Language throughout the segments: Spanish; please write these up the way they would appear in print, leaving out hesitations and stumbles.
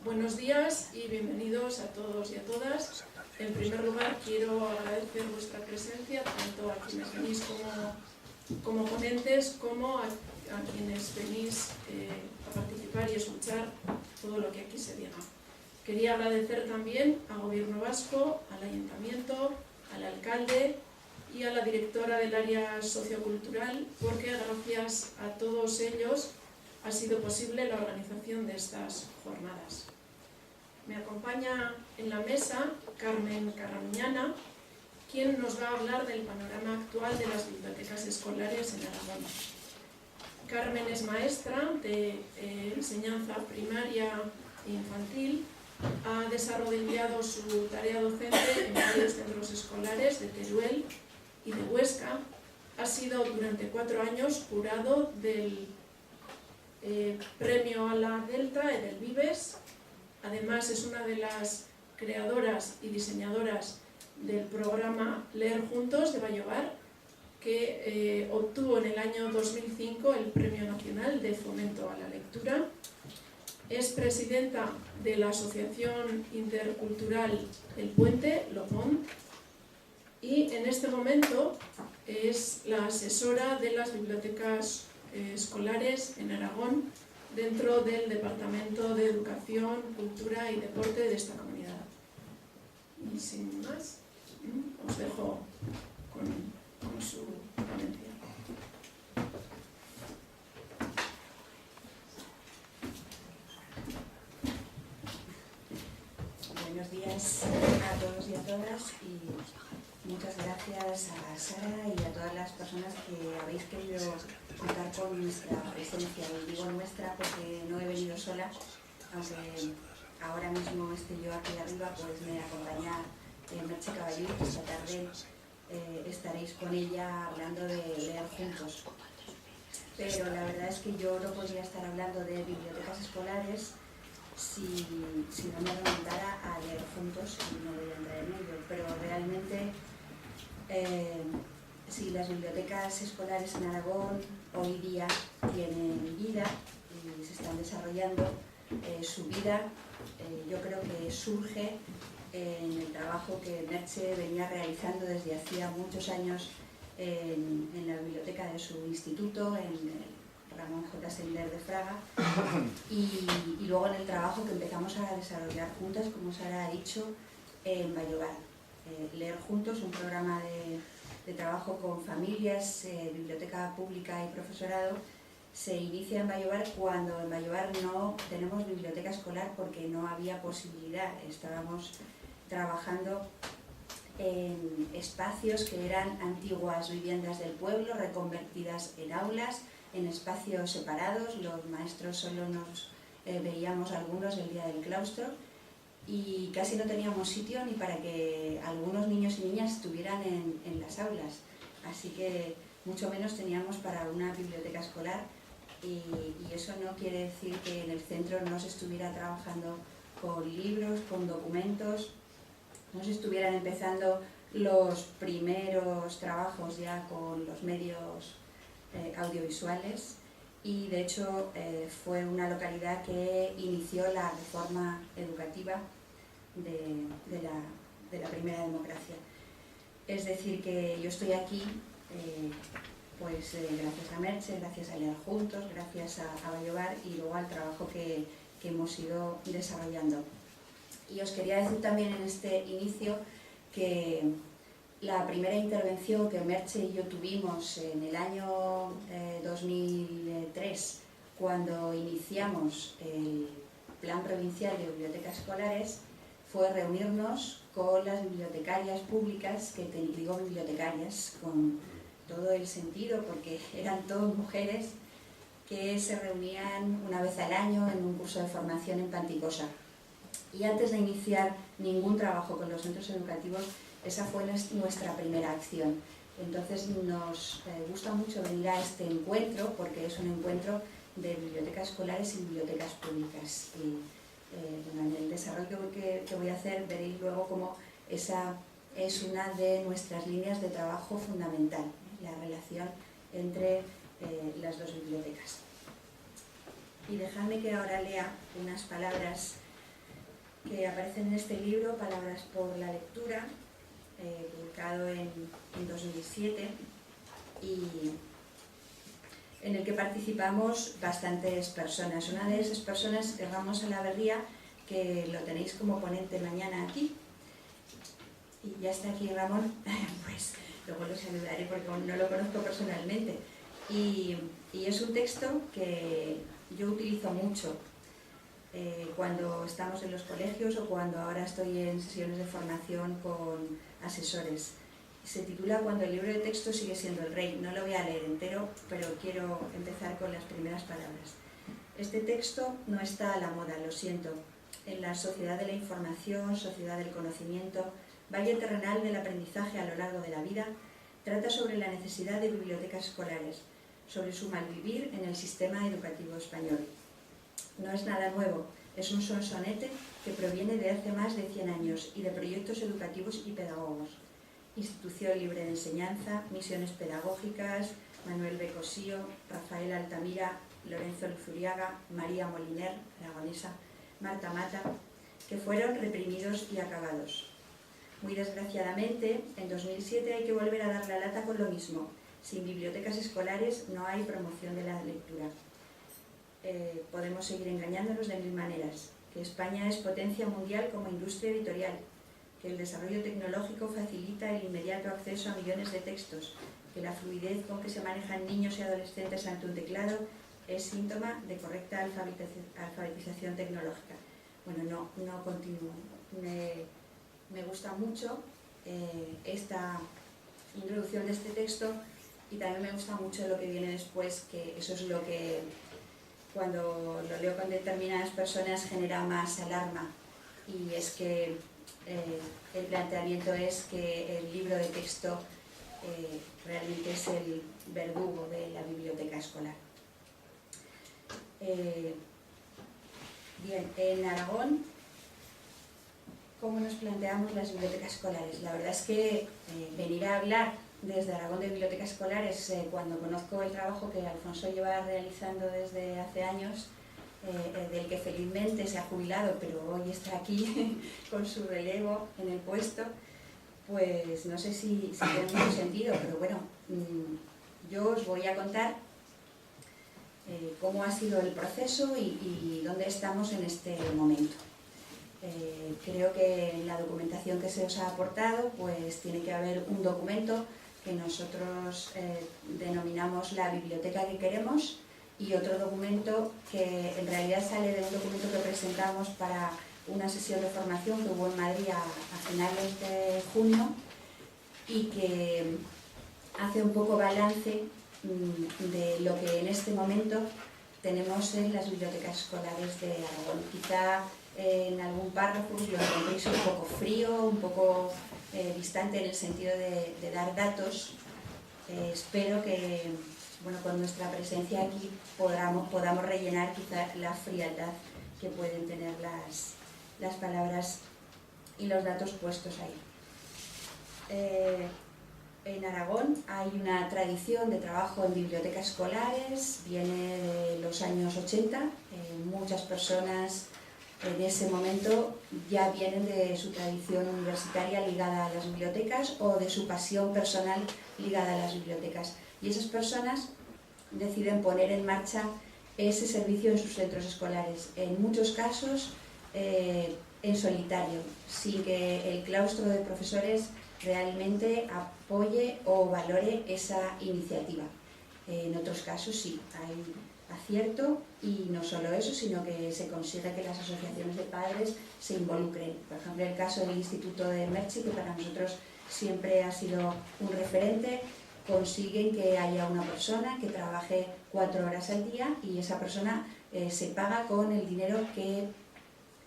Buenos días y bienvenidos a todos y a todas. En primer lugar, quiero agradecer vuestra presencia, tanto a quienes venís como ponentes, como a quienes venís a participar y escuchar todo lo que aquí se diga. Quería agradecer también al Gobierno vasco, al Ayuntamiento, al alcalde y a la directora del área sociocultural, porque gracias a todos ellos ha sido posible la organización de estas jornadas. Me acompaña en la mesa Carmen Carramiñana, quien nos va a hablar del panorama actual de las bibliotecas escolares en Aragón. Carmen es maestra de enseñanza primaria e infantil, ha desarrollado su tarea docente en varios centros escolares de Teruel y de Huesca, ha sido durante 4 años jurado del premio a la Delta en el Vives. Además es una de las creadoras y diseñadoras del programa Leer Juntos de Vallobar, que obtuvo en el año 2005 el Premio Nacional de Fomento a la Lectura. Es presidenta de la Asociación Intercultural El Puente, Lopont, y en este momento es la asesora de las bibliotecas escolares en Aragón dentro del Departamento de Educación, Cultura y Deporte de esta comunidad. Y sin más, os dejo con su ponencia. Buenos días a todos y a todas y muchas gracias a Sara y a todas las personas que habéis querido contar con nuestra presencia. Y digo nuestra porque no he venido sola, aunque ahora mismo esté yo aquí arriba, pues me acompaña Merche Caballú. Esta tarde estaréis con ella hablando de Leer Juntos. Pero la verdad es que yo no podría estar hablando de bibliotecas escolares si no me remontara a Leer Juntos, y no voy a entrar en ello, pero realmente si las bibliotecas escolares en Aragón hoy día tienen vida y se están desarrollando, su vida yo creo que surge en el trabajo que Merche venía realizando desde hacía muchos años en la biblioteca de su instituto, en Ramón J. Sender de Fraga, y luego en el trabajo que empezamos a desarrollar juntas, como Sara ha dicho, en Vallobar. Leer Juntos, un programa de trabajo con familias, biblioteca pública y profesorado, se inicia en Vallobar cuando en Vallobar no tenemos biblioteca escolar porque no había posibilidad. Estábamos trabajando en espacios que eran antiguas viviendas del pueblo, reconvertidas en aulas, en espacios separados. Los maestros solo nos veíamos algunos el día del claustro y casi no teníamos sitio ni para que algunos niños y niñas estuvieran en las aulas. Así que mucho menos teníamos para una biblioteca escolar y eso no quiere decir que en el centro no se estuviera trabajando con libros, con documentos, no se estuvieran empezando los primeros trabajos ya con los medios audiovisuales, y de hecho fue una localidad que inició la reforma educativa de la primera democracia. Es decir, que yo estoy aquí pues gracias a Merche, gracias a Leer Juntos, gracias a Vallobar y luego al trabajo que hemos ido desarrollando. Y os quería decir también en este inicio que la primera intervención que Merche y yo tuvimos en el año 2003, cuando iniciamos el Plan Provincial de Bibliotecas Escolares, fue reunirnos con las bibliotecarias públicas, que digo bibliotecarias con todo el sentido, porque eran todas mujeres que se reunían una vez al año en un curso de formación en Panticosa. Y antes de iniciar ningún trabajo con los centros educativos, esa fue nuestra primera acción. Entonces nos gusta mucho venir a este encuentro porque es un encuentro de bibliotecas escolares y bibliotecas públicas. Y en el desarrollo que voy a hacer veréis luego cómo esa es una de nuestras líneas de trabajo fundamental, la relación entre las dos bibliotecas. Y dejadme que ahora lea unas palabras que aparecen en este libro, Palabras por la lectura, publicado en 2007, y en el que participamos bastantes personas. Una de esas personas es Ramón Salaverría, que lo tenéis como ponente mañana aquí. Y ya está aquí Ramón, pues luego lo saludaré porque no lo conozco personalmente. Y es un texto que yo utilizo mucho cuando estamos en los colegios o cuando ahora estoy en sesiones de formación con asesores. Se titula Cuando el libro de texto sigue siendo el rey. No lo voy a leer entero, pero quiero empezar con las primeras palabras. Este texto no está a la moda, lo siento. En la sociedad de la información, sociedad del conocimiento, valle terrenal del aprendizaje a lo largo de la vida, trata sobre la necesidad de bibliotecas escolares, sobre su malvivir en el sistema educativo español. No es nada nuevo, es un sonsonete que proviene de hace más de 100 años y de proyectos educativos y pedagogos. Institución Libre de Enseñanza, Misiones Pedagógicas, Manuel B. Cosío, Rafael Altamira, Lorenzo Luzuriaga, María Moliner, aragonesa, Marta Mata, que fueron reprimidos y acabados. Muy desgraciadamente, en 2007 hay que volver a dar la lata con lo mismo. Sin bibliotecas escolares no hay promoción de la lectura. Podemos seguir engañándonos de mil maneras. Que España es potencia mundial como industria editorial. Que el desarrollo tecnológico facilita el inmediato acceso a millones de textos. Que la fluidez con que se manejan niños y adolescentes ante un teclado es síntoma de correcta alfabetización tecnológica. Bueno, no continúo. Me gusta mucho esta introducción de este texto y también me gusta mucho lo que viene después, que eso es lo que cuando lo leo con determinadas personas genera más alarma, y es que el planteamiento es que el libro de texto realmente es el verdugo de la biblioteca escolar. Bien, en Aragón, ¿cómo nos planteamos las bibliotecas escolares? La verdad es que venir a hablar desde Aragón de bibliotecas escolares, cuando conozco el trabajo que Alfonso lleva realizando desde hace años, del que felizmente se ha jubilado, pero hoy está aquí con su relevo en el puesto, pues no sé si tiene mucho sentido, pero bueno, yo os voy a contar cómo ha sido el proceso y dónde estamos en este momento. Creo que en la documentación que se os ha aportado, pues tiene que haber un documento que nosotros denominamos la biblioteca que queremos, y otro documento que en realidad sale de un documento que presentamos para una sesión de formación que hubo en Madrid a finales de junio y que hace un poco balance de lo que en este momento tenemos en las bibliotecas escolares de Aragón. Quizá en algún párrafo lo encontréis un poco frío, un poco distante en el sentido de dar datos. Espero que con nuestra presencia aquí podamos rellenar quizá la frialdad que pueden tener las palabras y los datos puestos ahí. En Aragón hay una tradición de trabajo en bibliotecas escolares, viene de los años 80, muchas personas en ese momento ya vienen de su tradición universitaria ligada a las bibliotecas o de su pasión personal ligada a las bibliotecas. Y esas personas deciden poner en marcha ese servicio en sus centros escolares, en muchos casos en solitario, sin que el claustro de profesores realmente apoye o valore esa iniciativa. En otros casos sí, hay acierto, y no solo eso, sino que se consigue que las asociaciones de padres se involucren. Por ejemplo, el caso del Instituto de Merchi, que para nosotros siempre ha sido un referente, consiguen que haya una persona que trabaje 4 horas al día y esa persona se paga con el dinero que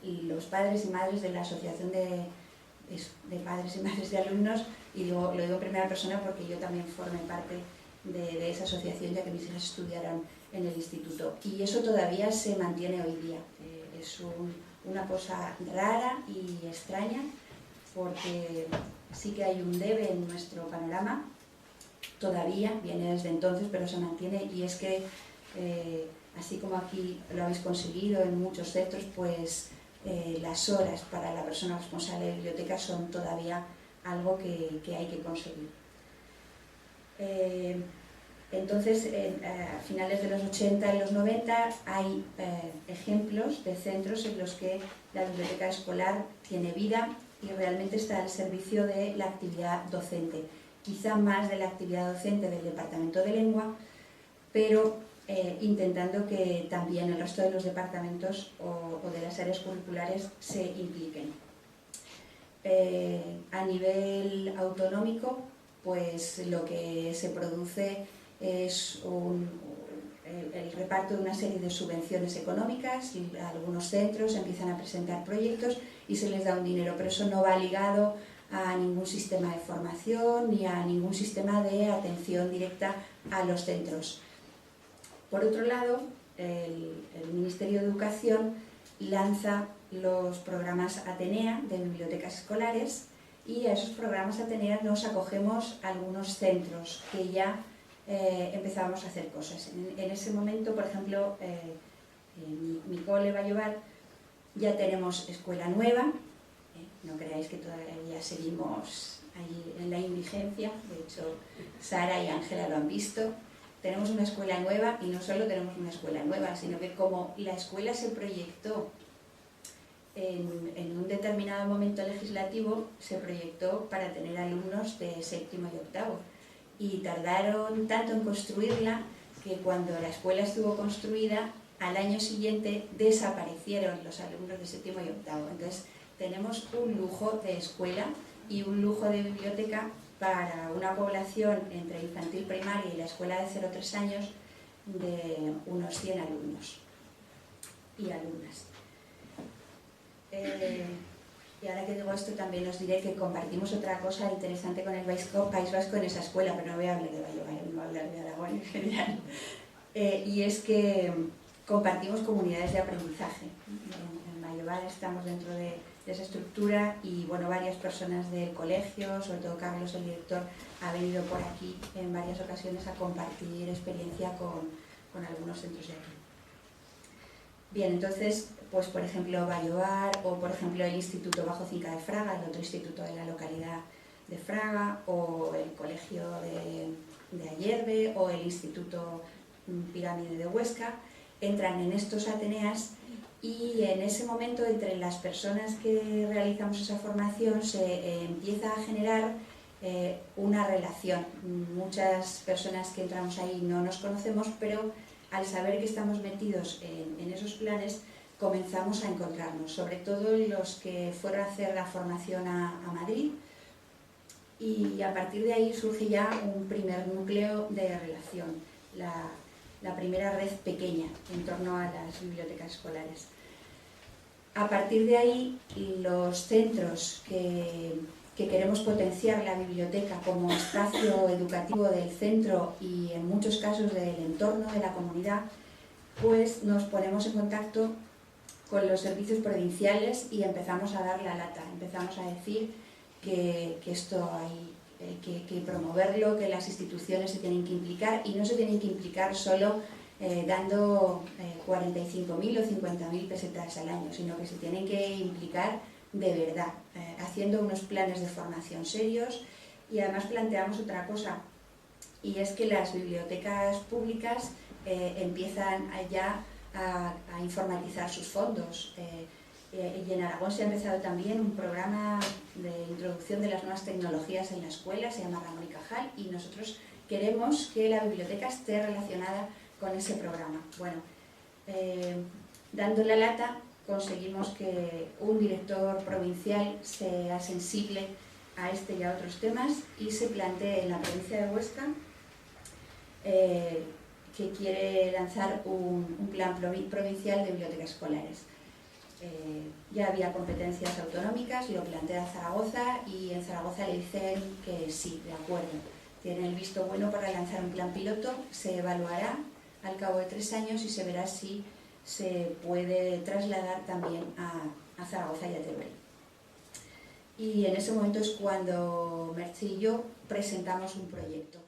los padres y madres de la asociación de padres y madres de alumnos, y lo digo en primera persona porque yo también formé parte de esa asociación, ya que mis hijas estudiaron en el instituto, y eso todavía se mantiene hoy día. Es una cosa rara y extraña, porque sí que hay un debe en nuestro panorama, todavía viene desde entonces, pero se mantiene, y es que así como aquí lo habéis conseguido en muchos centros, pues las horas para la persona responsable de biblioteca son todavía algo que hay que conseguir. Entonces, a finales de los 80 y los 90 hay ejemplos de centros en los que la biblioteca escolar tiene vida y realmente está al servicio de la actividad docente, quizá más de la actividad docente del Departamento de Lengua, pero intentando que también el resto de los departamentos o de las áreas curriculares se impliquen. A nivel autonómico, pues lo que se produce es el reparto de una serie de subvenciones económicas y algunos centros empiezan a presentar proyectos y se les da un dinero, pero eso no va ligado a ningún sistema de formación ni a ningún sistema de atención directa a los centros. Por otro lado, el Ministerio de Educación lanza los programas Atenea de bibliotecas escolares y a esos programas Atenea nos acogemos a algunos centros que ya empezábamos a hacer cosas. En ese momento, por ejemplo, mi cole Vallovar, ya tenemos escuela nueva, no creáis que todavía seguimos allí en la indigencia, de hecho Sara y Ángela lo han visto. Tenemos una escuela nueva y no solo tenemos una escuela nueva, sino que como la escuela se proyectó en un determinado momento legislativo, se proyectó para tener alumnos de séptimo y octavo. Y tardaron tanto en construirla que cuando la escuela estuvo construida, al año siguiente desaparecieron los alumnos de séptimo y octavo. Entonces tenemos un lujo de escuela y un lujo de biblioteca para una población entre infantil primaria y la escuela de 0-3 años de unos 100 alumnos y alumnas. Y ahora que digo esto también os diré que compartimos otra cosa interesante con el País Vasco en esa escuela, pero no voy a hablar de Vallovar, no voy a hablar de Aragón en general. Y es que compartimos comunidades de aprendizaje. En Vallovar estamos dentro de esa estructura y bueno, varias personas del colegio, sobre todo Carlos, el director, ha venido por aquí en varias ocasiones a compartir experiencia con algunos centros de aquí. Bien, entonces, pues por ejemplo Vallovar o por ejemplo el Instituto Bajo Cinca de Fraga, el otro instituto de la localidad de Fraga, o el Colegio de Ayerbe o el Instituto Pirámide de Huesca, entran en estos Ateneas y en ese momento entre las personas que realizamos esa formación se empieza a generar una relación. Muchas personas que entramos ahí no nos conocemos, pero al saber que estamos metidos en esos planes, comenzamos a encontrarnos, sobre todo los que fueron a hacer la formación a Madrid, y a partir de ahí surge ya un primer núcleo de relación, la primera red pequeña en torno a las bibliotecas escolares. A partir de ahí, los centros que queremos potenciar la biblioteca como espacio educativo del centro y en muchos casos del entorno de la comunidad, pues nos ponemos en contacto con los servicios provinciales y empezamos a dar la lata, empezamos a decir que esto hay que promoverlo, que las instituciones se tienen que implicar y no se tienen que implicar solo dando 45.000 o 50.000 pesetas al año, sino que se tienen que implicar de verdad, haciendo unos planes de formación serios. Y además planteamos otra cosa, y es que las bibliotecas públicas empiezan ya a informatizar sus fondos. Y en Aragón se ha empezado también un programa de introducción de las nuevas tecnologías en la escuela, se llama Ramón y Cajal, y nosotros queremos que la biblioteca esté relacionada con ese programa. Bueno, dando la lata, conseguimos que un director provincial sea sensible a este y a otros temas y se plantee en la provincia de Huesca que quiere lanzar un plan provincial de bibliotecas escolares. Ya había competencias autonómicas, lo plantea Zaragoza y en Zaragoza le dicen que sí, de acuerdo. Tienen el visto bueno para lanzar un plan piloto, se evaluará al cabo de 3 años y se verá si se puede trasladar también a Zaragoza y a Teruel. Y en ese momento es cuando Merche y yo presentamos un proyecto.